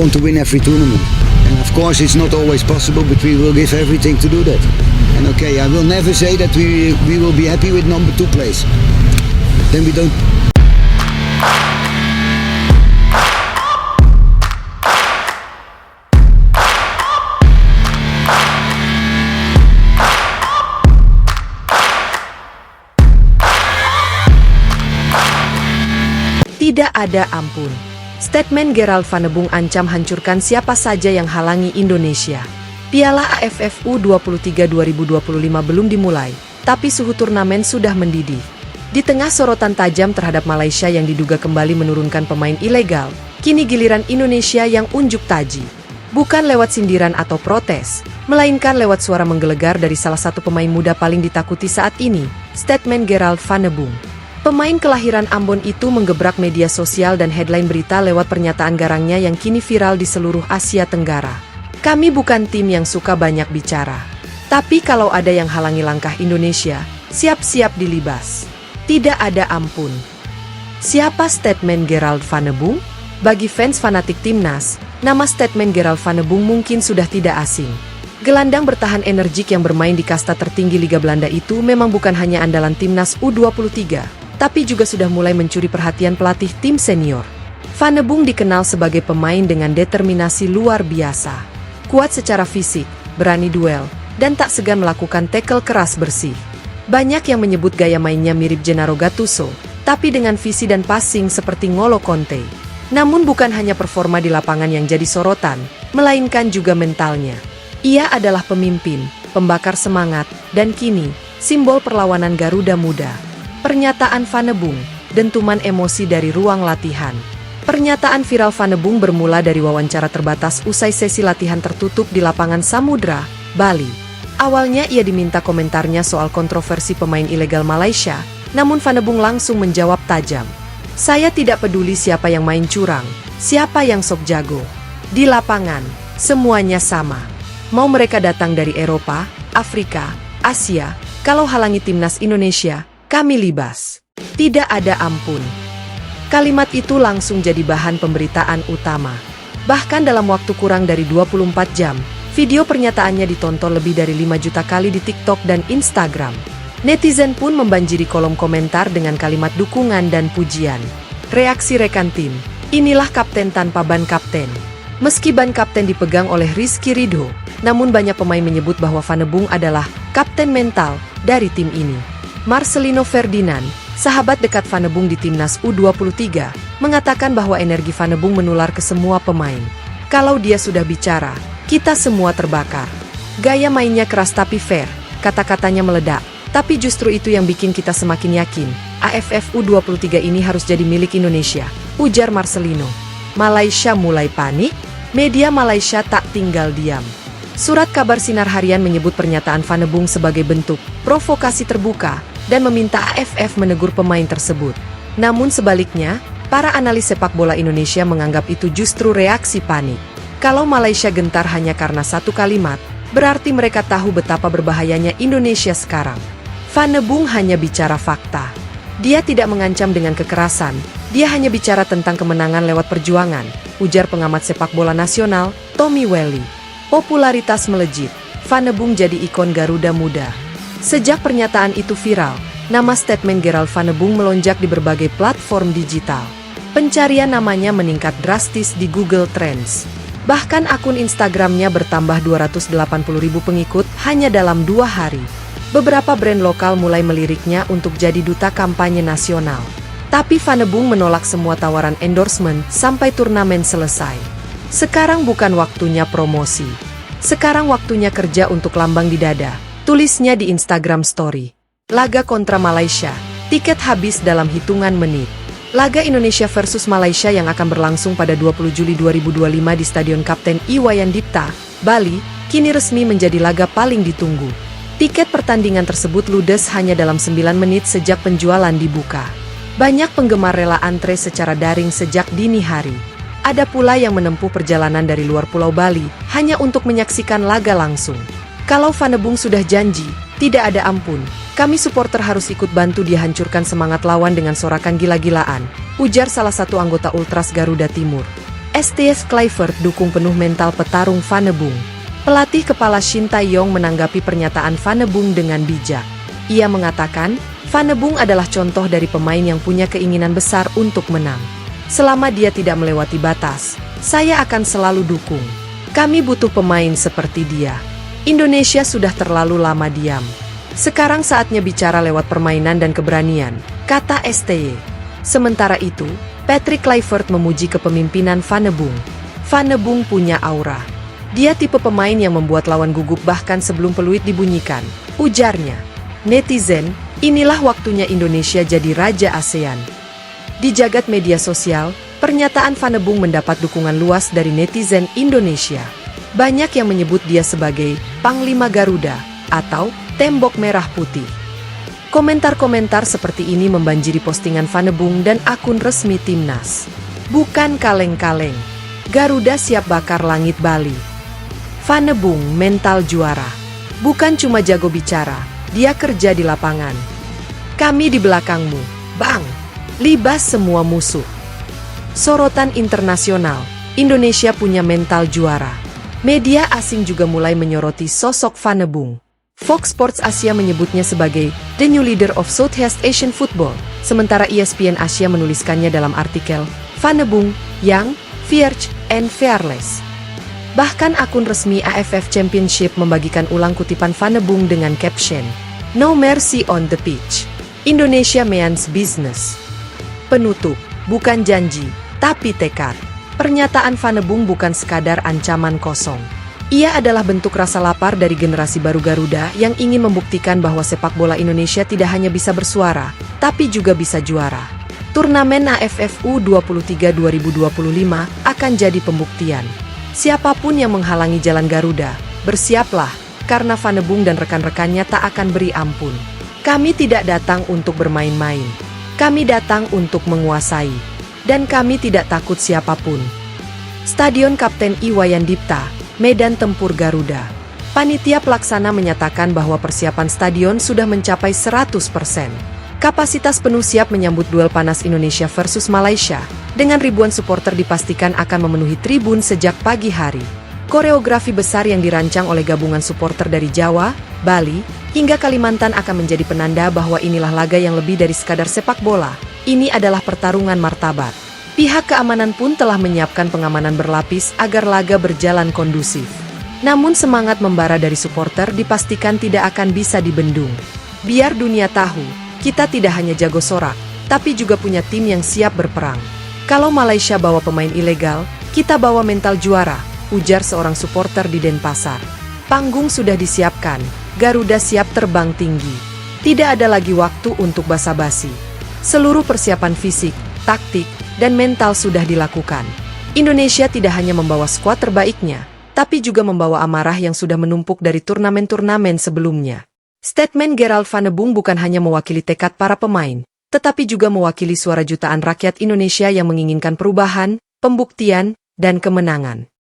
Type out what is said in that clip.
want to win every tournament. And of course it's not always possible, but we will give everything to do that. And okay, I will never say that we will be happy with number 2 place. Then we don't. Tidak ada ampun. Statement Gerald Van de Boom ancam hancurkan siapa saja yang halangi Indonesia. Piala AFF U23 2025 belum dimulai, tapi suhu turnamen sudah mendidih. Di tengah sorotan tajam terhadap Malaysia yang diduga kembali menurunkan pemain ilegal, kini giliran Indonesia yang unjuk taji. Bukan lewat sindiran atau protes, melainkan lewat suara menggelegar dari salah satu pemain muda paling ditakuti saat ini, statement Gerald Van de Boom. Pemain kelahiran Ambon itu menggebrak media sosial dan headline berita lewat pernyataan garangnya yang kini viral di seluruh Asia Tenggara. Kami bukan tim yang suka banyak bicara. Tapi kalau ada yang halangi langkah Indonesia, siap-siap dilibas. Tidak ada ampun. Siapa statement Gerald Van de Boom? Bagi fans fanatik timnas, nama statement Gerald Van de Boom mungkin sudah tidak asing. Gelandang bertahan energik yang bermain di kasta tertinggi Liga Belanda itu memang bukan hanya andalan timnas U23. Tapi juga sudah mulai mencuri perhatian pelatih tim senior. Van de Boom dikenal sebagai pemain dengan determinasi luar biasa. Kuat secara fisik, berani duel, dan tak segan melakukan tackle keras bersih. Banyak yang menyebut gaya mainnya mirip Gennaro Gattuso, tapi dengan visi dan passing seperti N'Golo Conte. Namun bukan hanya performa di lapangan yang jadi sorotan, melainkan juga mentalnya. Ia adalah pemimpin, pembakar semangat, dan kini, simbol perlawanan Garuda Muda. Pernyataan Van de Boom, dentuman emosi dari ruang latihan. Pernyataan viral Van de Boom bermula dari wawancara terbatas usai sesi latihan tertutup di lapangan Samudra, Bali. Awalnya ia diminta komentarnya soal kontroversi pemain ilegal Malaysia, namun Van de Boom langsung menjawab tajam. Saya tidak peduli siapa yang main curang, siapa yang sok jago. Di lapangan, semuanya sama. Mau mereka datang dari Eropa, Afrika, Asia, kalau halangi timnas Indonesia, kami libas. Tidak ada ampun. Kalimat itu langsung jadi bahan pemberitaan utama. Bahkan dalam waktu kurang dari 24 jam, video pernyataannya ditonton lebih dari 5 juta kali di TikTok dan Instagram. Netizen pun membanjiri kolom komentar dengan kalimat dukungan dan pujian. Reaksi rekan tim, inilah kapten tanpa ban kapten. Meski ban kapten dipegang oleh Rizky Ridho, namun banyak pemain menyebut bahwa Van de Boom adalah kapten mental dari tim ini. Marcelino Ferdinand, sahabat dekat Van de Boom di timnas U23, mengatakan bahwa energi Van de Boom menular ke semua pemain. Kalau dia sudah bicara, kita semua terbakar. Gaya mainnya keras tapi fair, kata-katanya meledak. Tapi justru itu yang bikin kita semakin yakin, AFF U23 ini harus jadi milik Indonesia, ujar Marcelino. Malaysia mulai panik? Media Malaysia tak tinggal diam. Surat kabar Sinar Harian menyebut pernyataan Van de Boom sebagai bentuk provokasi terbuka dan meminta AFF menegur pemain tersebut. Namun sebaliknya, para analis sepak bola Indonesia menganggap itu justru reaksi panik. Kalau Malaysia gentar hanya karena satu kalimat, berarti mereka tahu betapa berbahayanya Indonesia sekarang. Van de Boom hanya bicara fakta. Dia tidak mengancam dengan kekerasan, dia hanya bicara tentang kemenangan lewat perjuangan, ujar pengamat sepak bola nasional, Tommy Welly. Popularitas melejit, Van de Boom jadi ikon Garuda Muda. Sejak pernyataan itu viral, nama statement Gerald Van de Boom melonjak di berbagai platform digital. Pencarian namanya meningkat drastis di Google Trends. Bahkan akun Instagramnya bertambah 280.000 pengikut hanya dalam 2 hari. Beberapa brand lokal mulai meliriknya untuk jadi duta kampanye nasional. Tapi Van de Boom menolak semua tawaran endorsement sampai turnamen selesai. Sekarang bukan waktunya promosi. Sekarang waktunya kerja untuk lambang di dada, tulisnya di Instagram Story. Laga kontra Malaysia, tiket habis dalam hitungan menit. Laga Indonesia versus Malaysia yang akan berlangsung pada 20 Juli 2025 di Stadion Kapten Iwayan Dipta, Bali, kini resmi menjadi laga paling ditunggu. Tiket pertandingan tersebut ludes hanya dalam 9 menit sejak penjualan dibuka. Banyak penggemar rela antre secara daring sejak dini hari. Ada pula yang menempuh perjalanan dari luar Pulau Bali hanya untuk menyaksikan laga langsung. Kalau Van de Boom sudah janji, tidak ada ampun. Kami supporter harus ikut bantu dia hancurkan semangat lawan dengan sorakan gila-gilaan, ujar salah satu anggota Ultras Garuda Timur. STS Kluivert dukung penuh mental petarung Van de Boom. Pelatih kepala Shin Tae-yong menanggapi pernyataan Van de Boom dengan bijak. Ia mengatakan, Van de Boom adalah contoh dari pemain yang punya keinginan besar untuk menang. Selama dia tidak melewati batas, saya akan selalu dukung. Kami butuh pemain seperti dia. Indonesia sudah terlalu lama diam. Sekarang saatnya bicara lewat permainan dan keberanian, kata STY. Sementara itu, Patrick Kluivert memuji kepemimpinan Van de Boom. Van de Boom punya aura. Dia tipe pemain yang membuat lawan gugup bahkan sebelum peluit dibunyikan, ujarnya. Netizen, inilah waktunya Indonesia jadi raja ASEAN. Di jagat media sosial, pernyataan Van de Boom mendapat dukungan luas dari netizen Indonesia. Banyak yang menyebut dia sebagai Panglima Garuda atau Tembok Merah Putih. Komentar-komentar seperti ini membanjiri postingan Van de Boom dan akun resmi timnas. Bukan kaleng-kaleng. Garuda siap bakar langit Bali. Van de Boom mental juara. Bukan cuma jago bicara, dia kerja di lapangan. Kami di belakangmu, bang. Libas semua musuh. Sorotan internasional, Indonesia punya mental juara. Media asing juga mulai menyoroti sosok Van de Boom. Fox Sports Asia menyebutnya sebagai the new leader of Southeast Asian football, sementara ESPN Asia menuliskannya dalam artikel Van de Boom, Young, Fierce, and Fearless. Bahkan akun resmi AFF Championship membagikan ulang kutipan Van de Boom dengan caption, No mercy on the pitch. Indonesia means business. Penutup, bukan janji, tapi tekad. Pernyataan Van de Boom bukan sekadar ancaman kosong. Ia adalah bentuk rasa lapar dari generasi baru Garuda yang ingin membuktikan bahwa sepak bola Indonesia tidak hanya bisa bersuara, tapi juga bisa juara. Turnamen AFF U23 2025 akan jadi pembuktian. Siapapun yang menghalangi jalan Garuda, bersiaplah, karena Van de Boom dan rekan-rekannya tak akan beri ampun. Kami tidak datang untuk bermain-main. Kami datang untuk menguasai. Dan kami tidak takut siapapun. Stadion Kapten Iwayan Dipta, Medan Tempur Garuda. Panitia pelaksana menyatakan bahwa persiapan stadion sudah mencapai 100%. Kapasitas penuh siap menyambut duel panas Indonesia versus Malaysia, dengan ribuan supporter dipastikan akan memenuhi tribun sejak pagi hari. Koreografi besar yang dirancang oleh gabungan supporter dari Jawa, Bali, hingga Kalimantan akan menjadi penanda bahwa inilah laga yang lebih dari sekadar sepak bola. Ini adalah pertarungan martabat. Pihak keamanan pun telah menyiapkan pengamanan berlapis agar laga berjalan kondusif. Namun semangat membara dari supporter dipastikan tidak akan bisa dibendung. Biar dunia tahu, kita tidak hanya jago sorak, tapi juga punya tim yang siap berperang. Kalau Malaysia bawa pemain ilegal, kita bawa mental juara, ujar seorang supporter di Denpasar. Panggung sudah disiapkan, Garuda siap terbang tinggi. Tidak ada lagi waktu untuk basa-basi. Seluruh persiapan fisik, taktik, dan mental sudah dilakukan. Indonesia tidak hanya membawa skuad terbaiknya, tapi juga membawa amarah yang sudah menumpuk dari turnamen-turnamen sebelumnya. Statement Gerald Van de Boom bukan hanya mewakili tekad para pemain, tetapi juga mewakili suara jutaan rakyat Indonesia yang menginginkan perubahan, pembuktian, dan kemenangan.